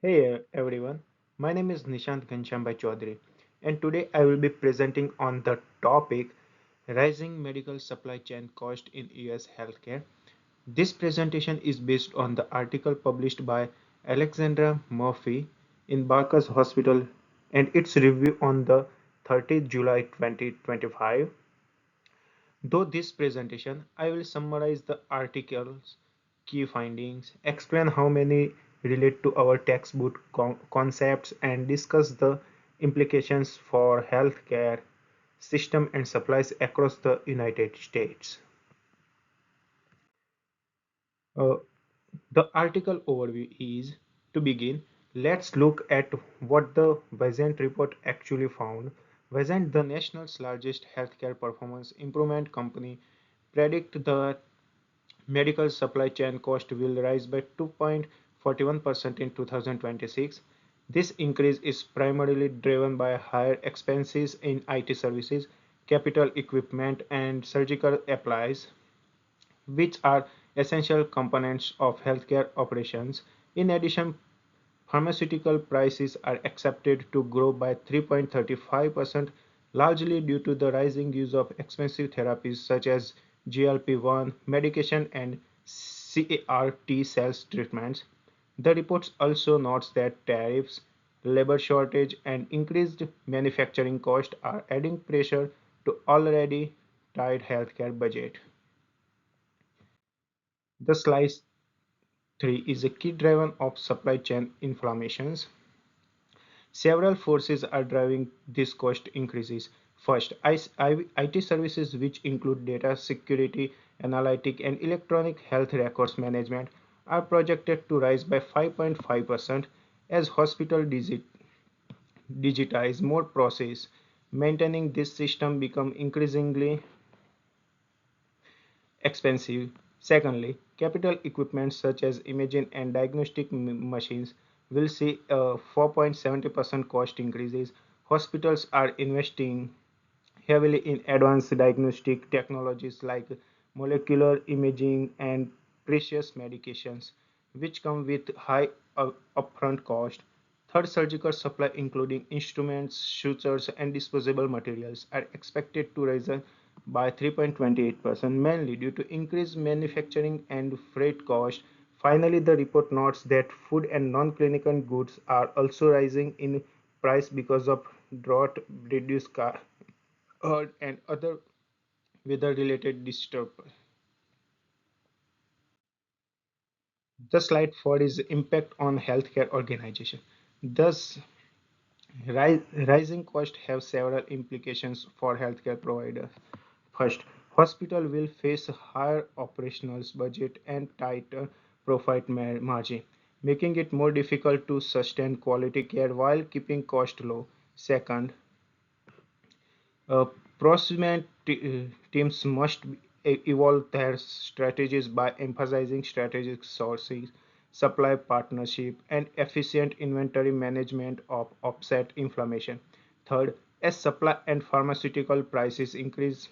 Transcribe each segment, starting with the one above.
Hey everyone, my name is Nishant Ghanshyambai Chaudhary, and today I will be presenting on the topic Rising Medical Supply Chain Cost in US Healthcare. This presentation is based on the article published by Alexandra Murphy in Barker's Hospital and its review on the 30th July 2025. Though this presentation, I will summarize the article's key findings, explain how many relate to our textbook concepts, and discuss the implications for healthcare system and supplies across the United States. Uh, the article overview is to begin. Let's look at what the Vaizant report actually found. Vaizant, the nation's largest healthcare performance improvement company, predict the medical supply chain cost will rise by 2.41% in 2026. This increase is primarily driven by higher expenses in IT services, capital equipment, and surgical supplies, which are essential components of healthcare operations. In addition, pharmaceutical prices are expected to grow by 3.35%, largely due to the rising use of expensive therapies such as GLP-1 medication and CAR T-cells treatments. The report also notes that tariffs, labor shortage, and increased manufacturing costs are adding pressure to already tight healthcare budget. The slide 3 is a key driver of supply chain inflammations. Several forces are driving these cost increases. First, IT services, which include data security, analytic, and electronic health records management, are projected to rise by 5.5% as hospitals digitize more process. Maintaining this system become increasingly expensive. Secondly, capital equipment such as imaging and diagnostic machines will see a 4.70% cost increases. Hospitals are investing heavily in advanced diagnostic technologies like molecular imaging and precious medications, which come with high upfront cost. Third, surgical supply, including instruments, sutures, and disposable materials, are expected to rise by 3.28%, mainly due to increased manufacturing and freight costs. Finally, the report notes that food and non-clinical goods are also rising in price because of drought, reduced and other weather-related disturbance. The slide 4 is impact on healthcare organization. Thus, rising costs have several implications for healthcare providers. First, hospital will face higher operational budget and tighter profit margin, making it more difficult to sustain quality care while keeping cost low. Second, Uh, teams must evolve their strategies by emphasizing strategic sourcing, supply partnership, and efficient inventory management of offset inflammation. Third, as supply and pharmaceutical prices increase,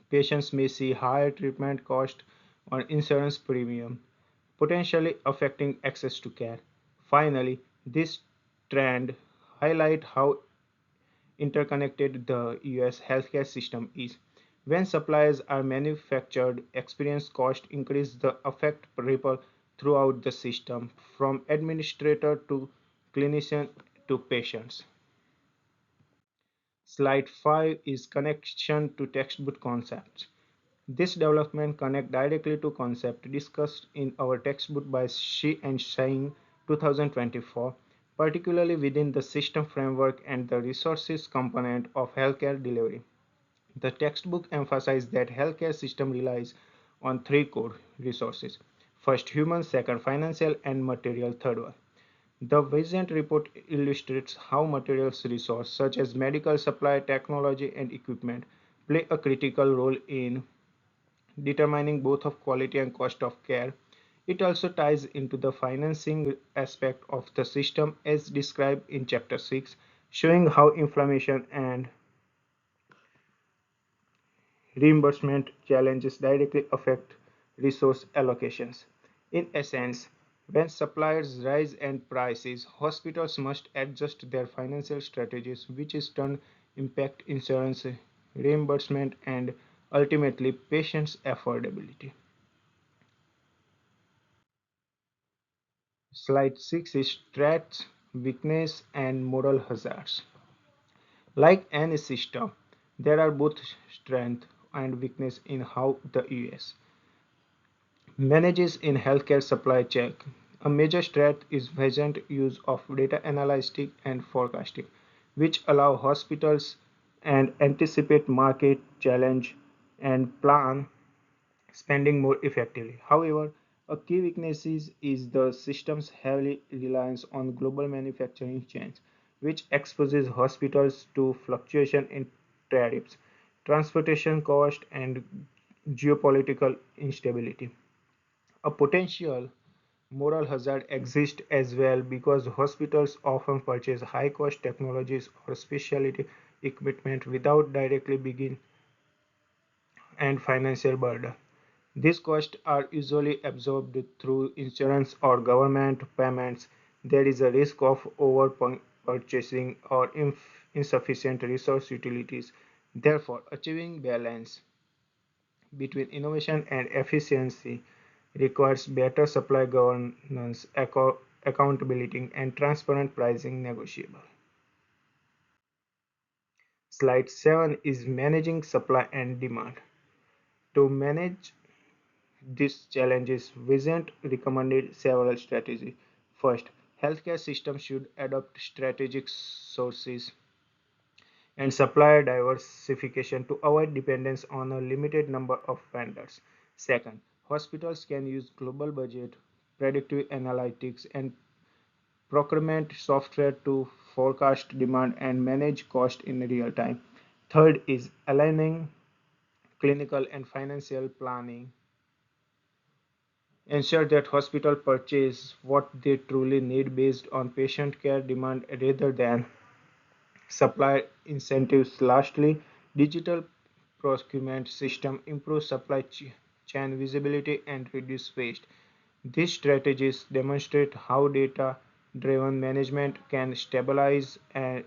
patients may see higher treatment cost or insurance premium, potentially affecting access to care. Finally, this trend highlight how interconnected the US healthcare system is. When supplies are manufactured, experience cost increase the affect ripple throughout the system, from administrator to clinician to patients. Slide 5 is connection to textbook concepts. This development connect directly to concept discussed in our textbook by Shi and Shine 2024, particularly within the system framework and the resources component of healthcare delivery. The textbook emphasizes that healthcare system relies on three core resources. First, human; second, financial; and material; third one. The Vision report illustrates how materials resources such as medical supply, technology, and equipment play a critical role in determining both of quality and cost of care. It also ties into the financing aspect of the system as described in chapter 6, showing how inflammation and reimbursement challenges directly affect resource allocations. In essence, When suppliers rise and prices, hospitals must adjust their financial strategies, which in turn impact insurance reimbursement and ultimately patients' affordability. Slide 6 is strengths, weakness, and moral hazards. Like any system, there are both strength and weakness in how the US manages in healthcare supply chain. A major strength is efficient use of data analytics and forecasting, which allow hospitals and anticipate market challenge and plan spending more effectively. However, a key weakness is the system's heavy reliance on global manufacturing chains, which exposes hospitals to fluctuation in tariffs, transportation cost, and geopolitical instability. A potential moral hazard exists as well because hospitals often purchase high-cost technologies or specialty equipment without directly begin and financial burden. These costs are usually absorbed through insurance or government payments. There is a risk of over purchasing or insufficient resource utilities. Therefore, achieving balance between innovation and efficiency requires better supply governance, accountability, and transparent pricing negotiable. Slide 7 is managing supply and demand. To manage these challenges, Vincent recommended several strategies. First, healthcare systems should adopt strategic sources and supplier diversification to avoid dependence on a limited number of vendors. Second, hospitals can use global budget, predictive analytics, and procurement software to forecast demand and manage cost in real time. Third is aligning clinical and financial planning. Ensure that hospitals purchase what they truly need based on patient care demand rather than supply incentives. Lastly, digital procurement system improve supply chain visibility and reduce waste. These strategies demonstrate how data-driven management can stabilize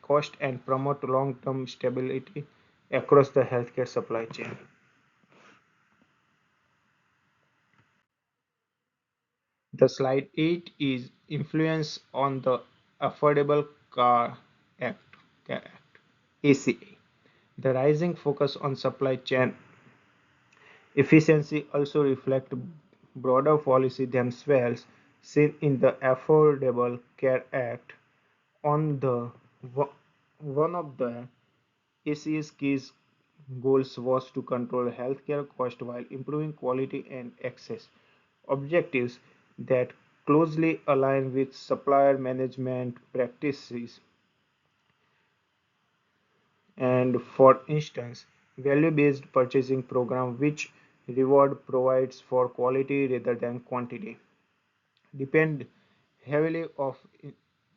cost and promote long-term stability across the healthcare supply chain. The slide 8 is influence on the Affordable Car Act, ACA. The rising focus on supply chain efficiency also reflect broader policy themselves seen in the Affordable Care Act. On the one of the ACA's key goals was to control healthcare costs while improving quality and access, objectives that closely align with supplier management practices. And for instance, value-based purchasing program which reward provides for quality rather than quantity depend heavily of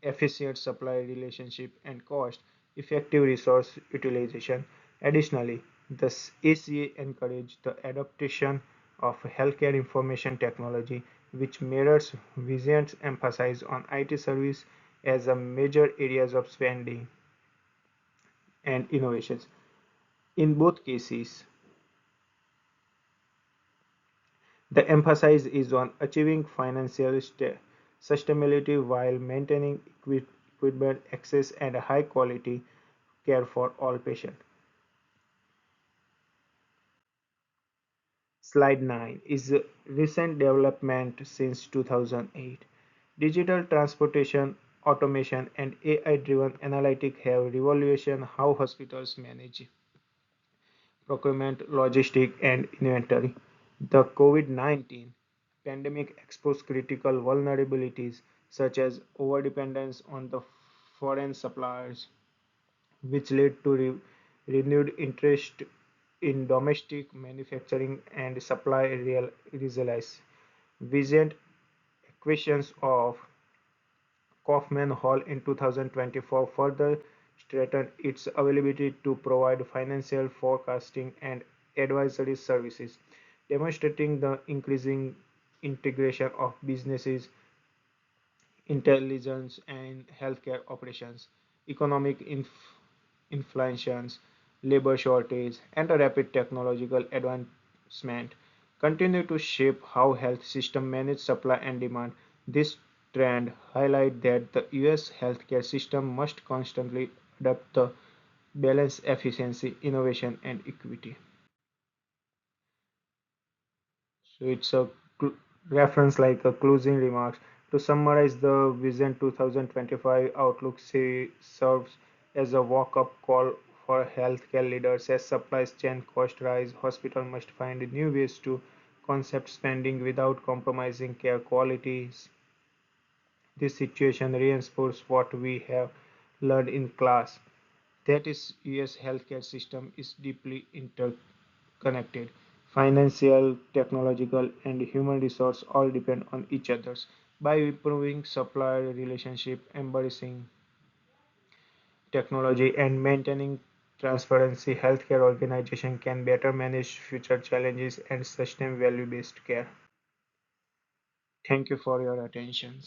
efficient supply relationship and cost effective resource utilization. Additionally, the ACA encouraged the adaptation of healthcare information technology, which mirrors Vision's emphasis on IT service as a major areas of spending and innovations. In both cases, the emphasis is on achieving financial sustainability while maintaining equipment access and high quality care for all patients. Slide 9 is a recent development since 2008. Digital transportation, automation, and AI-driven analytics have revolutionized how hospitals manage procurement, logistics, and inventory. The COVID-19 pandemic exposed critical vulnerabilities such as overdependence on the foreign suppliers, which led to renewed interest in domestic manufacturing and supply resilience. Recent acquisitions of Kaufman Hall in 2024 further strengthened its ability to provide financial forecasting and advisory services, demonstrating the increasing integration of businesses intelligence and healthcare operations, economic inflations, labor shortage, and a rapid technological advancement continue to shape how health system manage supply and demand. This trend highlight that the US healthcare system must constantly adapt the balance efficiency, innovation, and equity. So it's a reference like a closing remarks. To summarize, the Vision 2025 outlook serves as a wake-up call for healthcare leaders. As supply chain costs rise, hospitals must find new ways to concept spending without compromising care quality. This situation reinforces what we have learned in class. That is, US healthcare system is deeply interconnected. Financial, technological, and human resource all depend on each others. By improving supplier relationship, embracing technology, and maintaining transparency, healthcare organization can better manage future challenges and sustain value-based care. Thank you for your attention.